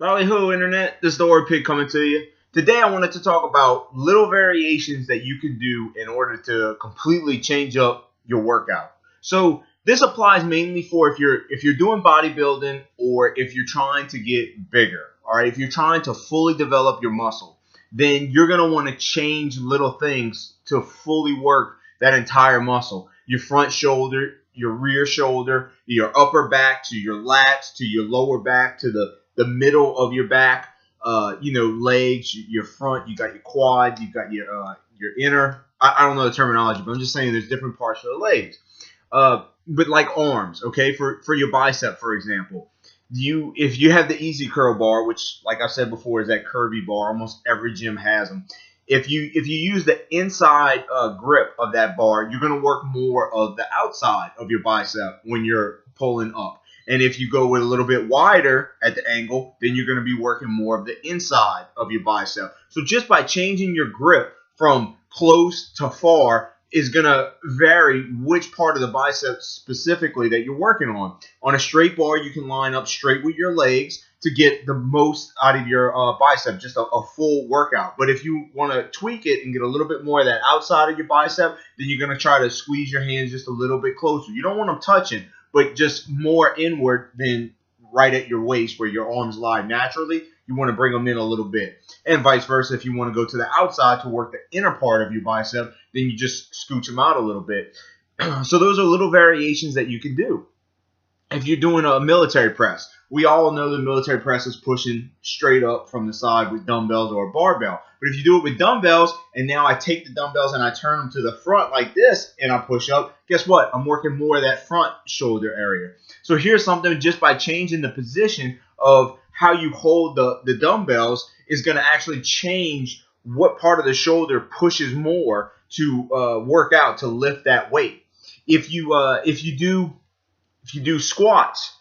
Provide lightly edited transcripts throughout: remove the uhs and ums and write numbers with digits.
Howdy-ho, Internet. This is the Orpig coming to you. Today I wanted to talk about little variations that you can do in order to completely change up your workout. So this applies mainly for if you're doing bodybuilding or if you're trying to get bigger. All right, if you're trying to fully develop your muscle, then you're going to want to change little things to fully work that entire muscle. Your front shoulder, your rear shoulder, your upper back, to your lats, to your lower back, to the middle of your back, legs, your front, you got your quad, you got your inner. I don't know the terminology, but I'm just saying there's different parts of the legs. But like arms, okay, for your bicep, for example, if you have the easy curl bar, which, like I said before, is that curvy bar, almost every gym has them. If you use the inside grip of that bar, you're going to work more of the outside of your bicep when you're pulling up. And if you go with a little bit wider at the angle, then you're going to be working more of the inside of your bicep. So just by changing your grip from close to far is going to vary which part of the bicep specifically that you're working on. On a straight bar, you can line up straight with your legs to get the most out of your bicep, just a full workout. But if you want to tweak it and get a little bit more of that outside of your bicep, then you're going to try to squeeze your hands just a little bit closer. You don't want them touching, but just more inward than right at your waist where your arms lie naturally. You want to bring them in a little bit. And vice versa, if you want to go to the outside to work the inner part of your bicep, then you just scooch them out a little bit. So those are little variations that you can do. If you're doing a military press, we all know the military press is pushing straight up from the side with dumbbells or a barbell. But if you do it with dumbbells, and now I take the dumbbells and I turn them to the front like this, and I push up, guess what? I'm working more of that front shoulder area. So here's something, just by changing the position of how you hold the dumbbells is going to actually change what part of the shoulder pushes more to work out, to lift that weight. If you do squats,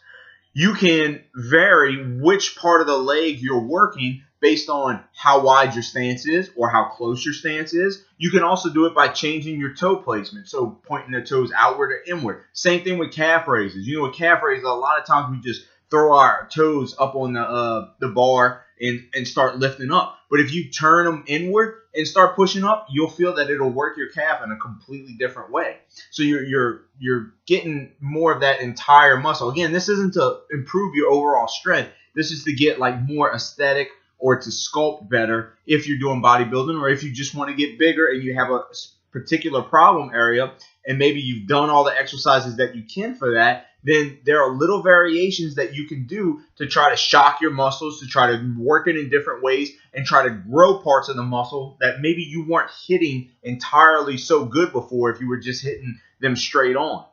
you can vary which part of the leg you're working based on how wide your stance is or how close your stance is. You can also do it by changing your toe placement, so pointing the toes outward or inward. Same thing with calf raises. You know, with calf raises, a lot of times we just throw our toes up on the bar and start lifting up. But if you turn them inward and start pushing up, you'll feel that it'll work your calf in a completely different way. So you're getting more of that entire muscle. Again, this isn't to improve your overall strength. This is to get like more aesthetic or to sculpt better if you're doing bodybuilding, or if you just want to get bigger and you have a particular problem area and maybe you've done all the exercises that you can for that, then there are little variations that you can do to try to shock your muscles, to try to work it in different ways and try to grow parts of the muscle that maybe you weren't hitting entirely so good before if you were just hitting them straight on.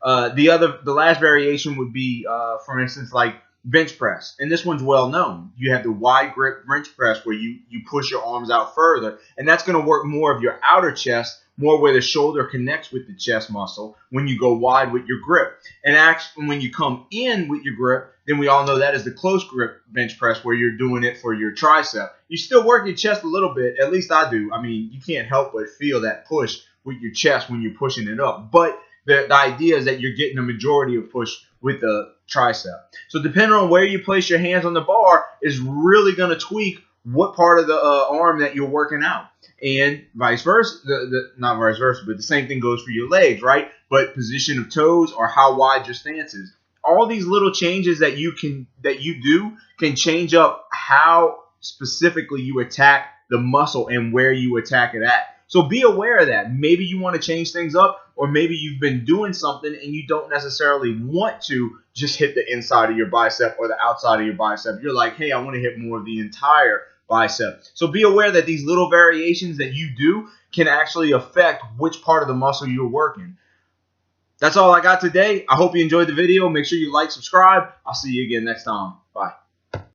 The last variation would be, for instance, like bench press. And this one's well known. You have the wide grip bench press where you push your arms out further, and that's going to work more of your outer chest, more where the shoulder connects with the chest muscle when you go wide with your grip. And actually, when you come in with your grip, then we all know that is the close grip bench press where you're doing it for your tricep. You still work your chest a little bit, at least I do. I mean, you can't help but feel that push with your chest when you're pushing it up. But the idea is that you're getting a majority of push with the tricep. So depending on where you place your hands on the bar is really going to tweak what part of the arm that you're working out. And vice versa, not vice versa, but the same thing goes for your legs, right? But position of toes or how wide your stance is. All these little changes that you do can change up how specifically you attack the muscle and where you attack it at. So be aware of that. Maybe you want to change things up, or maybe you've been doing something and you don't necessarily want to just hit the inside of your bicep or the outside of your bicep. You're like, hey, I want to hit more of the entire bicep. So be aware that these little variations that you do can actually affect which part of the muscle you're working. That's all I got today. I hope you enjoyed the video. Make sure you like, subscribe. I'll see you again next time. Bye.